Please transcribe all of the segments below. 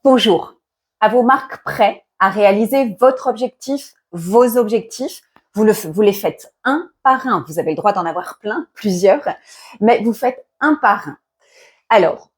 Bonjour, à vos marques prêts à réaliser votre objectif, vos objectifs. Vous les faites un par un. Vous avez le droit d'en avoir plein, plusieurs, mais vous faites un par un. Alors,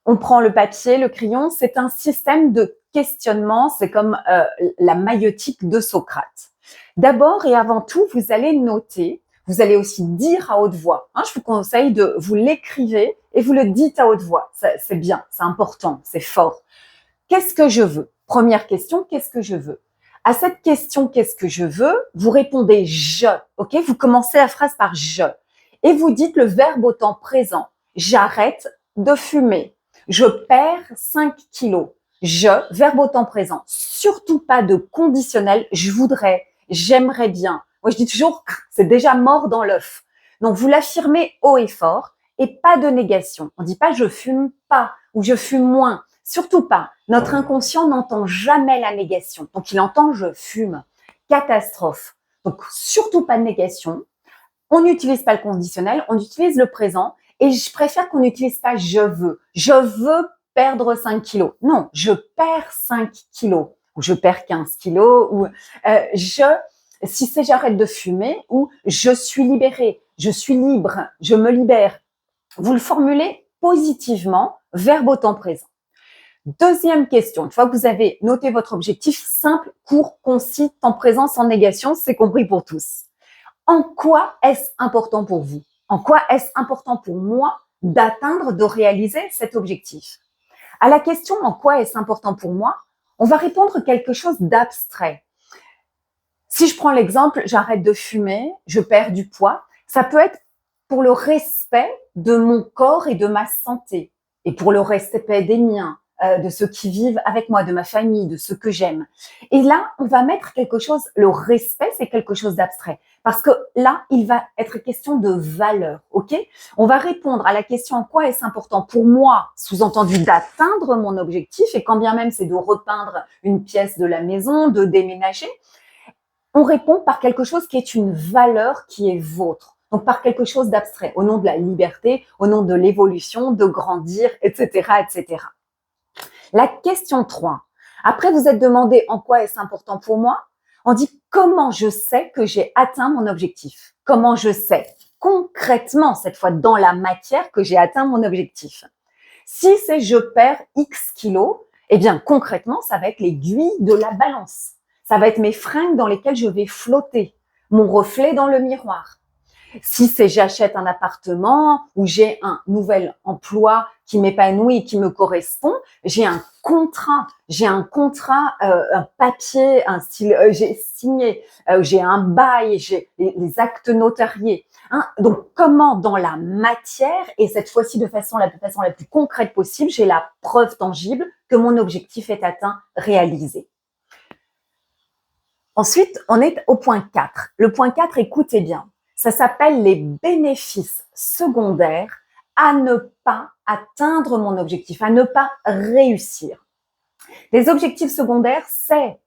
on prend le papier, le crayon, c'est un système de questionnement, c'est comme la maïeutique de Socrate. D'abord et avant tout, vous allez noter, vous allez aussi dire à haute voix. Je vous conseille de vous l'écrivez et vous le dites à haute voix. C'est bien, c'est important, c'est fort. Qu'est-ce que je veux? Première question, qu'est-ce que je veux? À cette question, qu'est-ce que je veux? Vous répondez je, ok? Vous commencez la phrase par je. Et vous dites le verbe au temps présent. J'arrête de fumer. Je perds 5 kilos. Je, verbe au temps présent. Surtout pas de conditionnel. Je voudrais, j'aimerais bien. Moi, je dis toujours, c'est déjà mort dans l'œuf. Donc, vous l'affirmez haut et fort et pas de négation. On dit pas je fume pas ou je fume moins. Surtout pas. Notre inconscient n'entend jamais la négation. Donc, il entend je fume. Catastrophe. Donc, surtout pas de négation. On n'utilise pas le conditionnel, on utilise le présent. Et je préfère qu'on n'utilise pas je veux. Je veux perdre 5 kilos. Non, je perds 5 kilos. Ou je perds 15 kilos. Ou si c'est j'arrête de fumer. Ou je suis libérée. Je suis libre. Je me libère. Vous le formulez positivement, verbe au temps présent. Deuxième question, une fois que vous avez noté votre objectif, simple, court, concis, temps présent, sans négation, c'est compris pour tous. En quoi est-ce important pour vous? En quoi est-ce important pour moi d'atteindre, de réaliser cet objectif? À la question en quoi est-ce important pour moi, on va répondre quelque chose d'abstrait. Si je prends l'exemple, j'arrête de fumer, je perds du poids, ça peut être pour le respect de mon corps et de ma santé, et pour le respect des miens, de ceux qui vivent avec moi, de ma famille, de ceux que j'aime. Et là, on va mettre quelque chose, le respect, c'est quelque chose d'abstrait. Parce que là, il va être question de valeur, ok? On va répondre à la question en quoi est-ce important pour moi, sous-entendu d'atteindre mon objectif, et quand bien même c'est de repeindre une pièce de la maison, de déménager, on répond par quelque chose qui est une valeur qui est vôtre. Donc, par quelque chose d'abstrait, au nom de la liberté, au nom de l'évolution, de grandir, etc., etc. La question 3. Après, vous êtes demandé en quoi est-ce important pour moi? On dit comment je sais que j'ai atteint mon objectif? Comment je sais concrètement, cette fois dans la matière, que j'ai atteint mon objectif? Si c'est je perds X kilos, eh bien concrètement, ça va être l'aiguille de la balance. Ça va être mes fringues dans lesquelles je vais flotter, mon reflet dans le miroir. Si c'est j'achète un appartement ou j'ai un nouvel emploi qui m'épanouit et qui me correspond, j'ai un contrat, un papier, un style, j'ai signé, j'ai un bail, j'ai les actes notariés. Donc, comment dans la matière, et cette fois-ci de façon la plus concrète possible, j'ai la preuve tangible que mon objectif est atteint, réalisé. Ensuite, on est au point 4. Le point 4, écoutez bien, ça s'appelle les bénéfices secondaires à ne pas atteindre mon objectif, à ne pas réussir. Les objectifs secondaires, c'est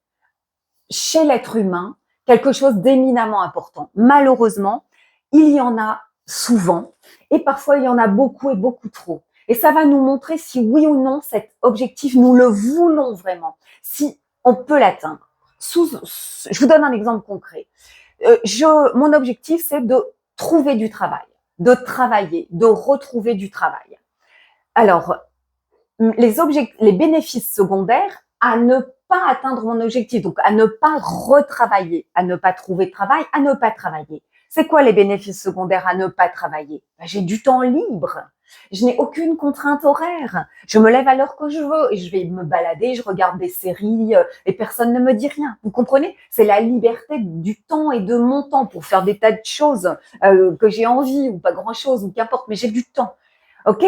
chez l'être humain quelque chose d'éminemment important. Malheureusement, il y en a souvent et parfois il y en a beaucoup et beaucoup trop. Et ça va nous montrer si oui ou non cet objectif, nous le voulons vraiment, si on peut l'atteindre. Je vous donne un exemple concret. Mon objectif, c'est de trouver du travail, de travailler, de retrouver du travail. Alors, les bénéfices secondaires à ne pas atteindre mon objectif, donc à ne pas retravailler, à ne pas trouver de travail, à ne pas travailler. C'est quoi les bénéfices secondaires à ne pas travailler? J'ai du temps libre. Je n'ai aucune contrainte horaire. Je me lève à l'heure que je veux et je vais me balader, je regarde des séries et personne ne me dit rien. Vous comprenez? C'est la liberté du temps et de mon temps pour faire des tas de choses que j'ai envie ou pas grand-chose ou qu'importe, mais j'ai du temps. Ok?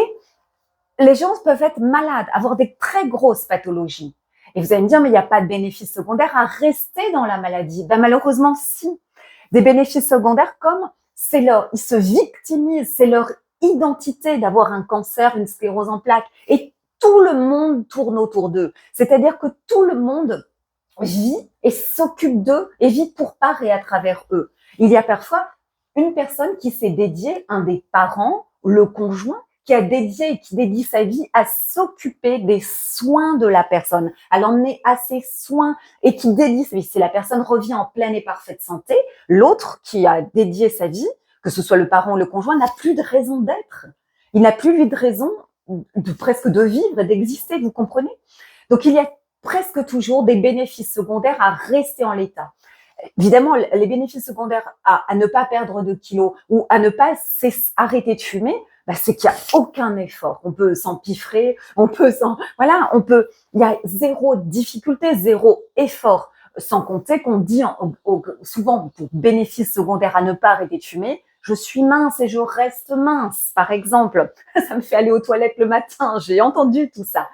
Les gens peuvent être malades, avoir des très grosses pathologies. Et vous allez me dire, mais il n'y a pas de bénéfices secondaires à rester dans la maladie. Ben, malheureusement, si. Des bénéfices secondaires comme ils se victimisent, c'est leur identité d'avoir un cancer, une sclérose en plaques. Et tout le monde tourne autour d'eux. C'est-à-dire que tout le monde vit et s'occupe d'eux et vit pour part et à travers eux. Il y a parfois une personne qui s'est dédiée, un des parents, le conjoint, qui a dédié et qui dédie sa vie à s'occuper des soins de la personne, à l'emmener à ses soins et qui dédie sa vie. Si la personne revient en pleine et parfaite santé, l'autre qui a dédié sa vie, que ce soit le parent ou le conjoint, n'a plus de raison d'être. Il n'a plus, lui, de raison presque de vivre et d'exister, vous comprenez? Donc, il y a presque toujours des bénéfices secondaires à rester en l'état. Évidemment, les bénéfices secondaires à ne pas perdre de kilos ou à ne pas arrêter de fumer, c'est qu'il n'y a aucun effort. On peut s'empiffrer, il y a zéro difficulté, zéro effort. Sans compter qu'on dit souvent pour bénéfices secondaires à ne pas arrêter de fumer, je suis mince et je reste mince, par exemple. Ça me fait aller aux toilettes le matin, j'ai entendu tout ça.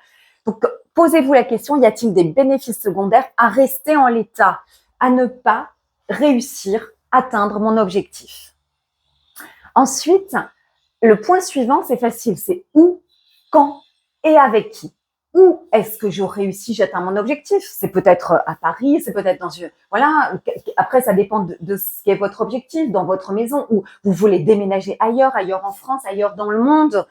Donc, posez-vous la question, y a-t-il des bénéfices secondaires à rester en l'état, à ne pas réussir à atteindre mon objectif? Ensuite, le point suivant, c'est facile, c'est où, quand et avec qui. Où est-ce que je réussis, j'atteins mon objectif? C'est peut-être à Paris, c'est peut-être dans une... Voilà, après ça dépend de ce qu'est votre objectif, dans votre maison, ou vous voulez déménager ailleurs en France, ailleurs dans le monde,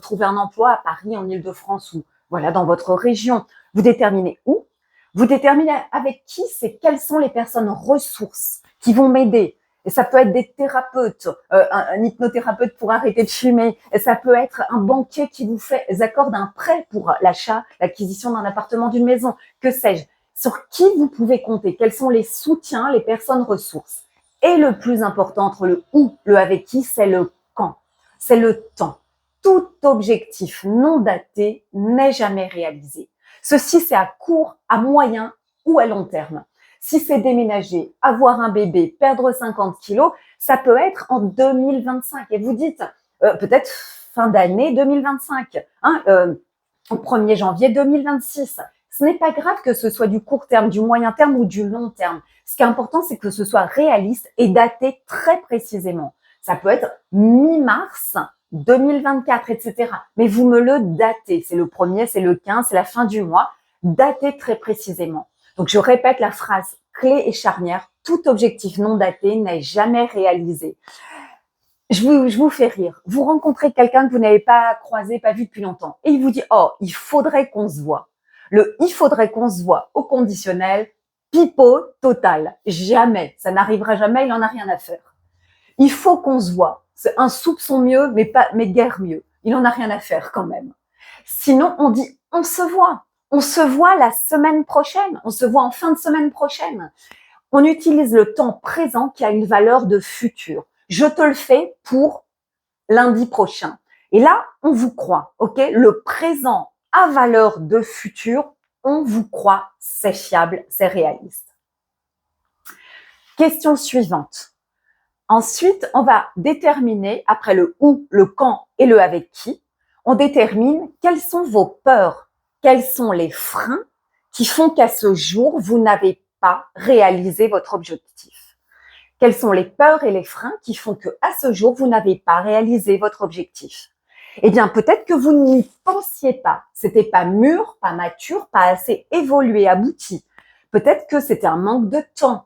trouver un emploi à Paris, en Île-de-France, ou voilà, dans votre région. Vous déterminez où, vous déterminez avec qui, c'est quelles sont les personnes ressources qui vont m'aider. Et ça peut être des thérapeutes, un hypnothérapeute pour arrêter de fumer. Et ça peut être un banquier qui vous accorde un prêt pour l'achat, l'acquisition d'un appartement, d'une maison, que sais-je. Sur qui vous pouvez compter, quels sont les soutiens, les personnes ressources. Et le plus important entre le où, le avec qui, c'est le quand, c'est le temps. Tout objectif non daté n'est jamais réalisé. Ceci, c'est à court, à moyen ou à long terme. Si c'est déménager, avoir un bébé, perdre 50 kilos, ça peut être en 2025. Et vous dites, peut-être fin d'année 2025, au 1er janvier 2026. Ce n'est pas grave que ce soit du court terme, du moyen terme ou du long terme. Ce qui est important, c'est que ce soit réaliste et daté très précisément. Ça peut être mi-mars 2024, etc. Mais vous me le datez. C'est le 1er, c'est le 15, c'est la fin du mois. Datez très précisément. Donc, je répète la phrase clé et charnière. Tout objectif non daté n'est jamais réalisé. Je vous fais rire. Vous rencontrez quelqu'un que vous n'avez pas croisé, pas vu depuis longtemps. Et il vous dit, oh, il faudrait qu'on se voit. Le il faudrait qu'on se voit au conditionnel, pipeau total. Jamais. Ça n'arrivera jamais, il en a rien à faire. Il faut qu'on se voit. C'est un soupçon mieux, mais guère mieux. Il en a rien à faire quand même. Sinon, on dit, on se voit. On se voit la semaine prochaine. On se voit en fin de semaine prochaine. On utilise le temps présent qui a une valeur de futur. Je te le fais pour lundi prochain. Et là, on vous croit, ok? Le présent a valeur de futur. On vous croit, c'est fiable, c'est réaliste. Question suivante. Ensuite, on va déterminer, après le où, le quand et le avec qui, on détermine quelles sont vos peurs, quels sont les freins qui font qu'à ce jour, vous n'avez pas réalisé votre objectif. Quelles sont les peurs et les freins qui font qu'à ce jour, vous n'avez pas réalisé votre objectif? Eh bien, peut-être que vous n'y pensiez pas. C'était pas mûr, pas mature, pas assez évolué, abouti. Peut-être que c'était un manque de temps.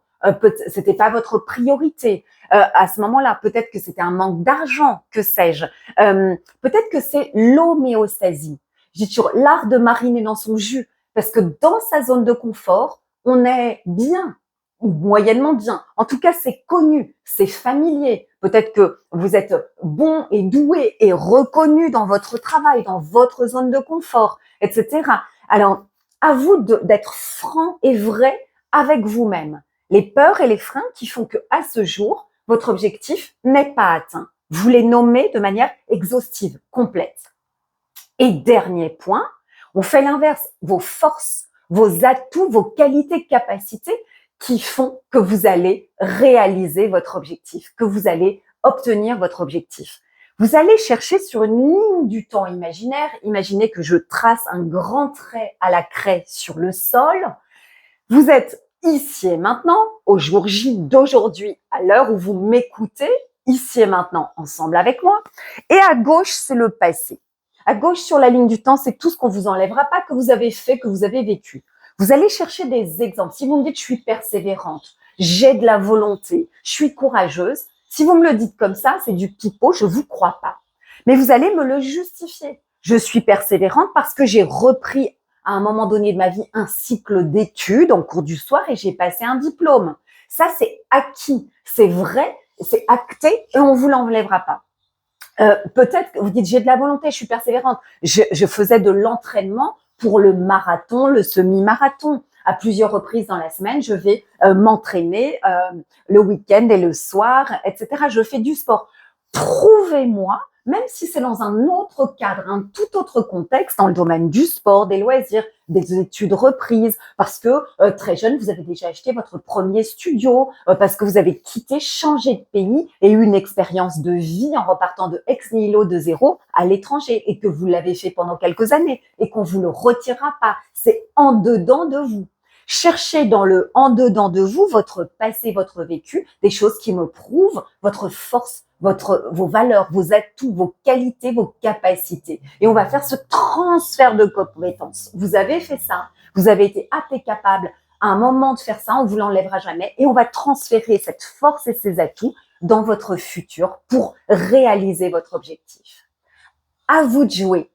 C'était pas votre priorité à ce moment-là. Peut-être que c'était un manque d'argent, que sais-je. Peut-être que c'est l'homéostasie. Je dis toujours l'art de mariner dans son jus, parce que dans sa zone de confort, on est bien, ou moyennement bien. En tout cas, c'est connu, c'est familier. Peut-être que vous êtes bon et doué et reconnu dans votre travail, dans votre zone de confort, etc. Alors, à vous d'être franc et vrai avec vous-même. Les peurs et les freins qui font que à ce jour, votre objectif n'est pas atteint. Vous les nommez de manière exhaustive, complète. Et dernier point, on fait l'inverse. Vos forces, vos atouts, vos qualités, capacités qui font que vous allez réaliser votre objectif, que vous allez obtenir votre objectif. Vous allez chercher sur une ligne du temps imaginaire. Imaginez que je trace un grand trait à la craie sur le sol. Vous êtes ici et maintenant, au jour J d'aujourd'hui, à l'heure où vous m'écoutez, ici et maintenant, ensemble avec moi. Et à gauche, c'est le passé. À gauche, sur la ligne du temps, c'est tout ce qu'on vous enlèvera pas, que vous avez fait, que vous avez vécu. Vous allez chercher des exemples. Si vous me dites, je suis persévérante, j'ai de la volonté, je suis courageuse. Si vous me le dites comme ça, c'est du pipeau, je vous crois pas. Mais vous allez me le justifier. Je suis persévérante parce que j'ai repris à un moment donné de ma vie un cycle d'études en cours du soir et j'ai passé un diplôme. Ça, c'est acquis, c'est vrai, c'est acté et on vous l'enlèvera pas. Peut-être que vous dites j'ai de la volonté, je suis persévérante. Je faisais de l'entraînement pour le marathon, le semi-marathon. À plusieurs reprises dans la semaine, je vais m'entraîner le week-end et le soir, etc. Je fais du sport. Prouvez-moi, même si c'est dans un autre cadre, un tout autre contexte, dans le domaine du sport, des loisirs, des études reprises, parce que très jeune, vous avez déjà acheté votre premier studio, parce que vous avez quitté, changé de pays et eu une expérience de vie en repartant de ex nihilo de zéro à l'étranger et que vous l'avez fait pendant quelques années et qu'on vous le retirera pas. C'est en dedans de vous. Cherchez dans le en dedans de vous, votre passé, votre vécu, des choses qui me prouvent votre force, vos valeurs, vos atouts, vos qualités, vos capacités. Et on va faire ce transfert de compétences. Vous avez fait ça, vous avez été apte et capable à un moment de faire ça, on vous l'enlèvera jamais et on va transférer cette force et ces atouts dans votre futur pour réaliser votre objectif. À vous de jouer.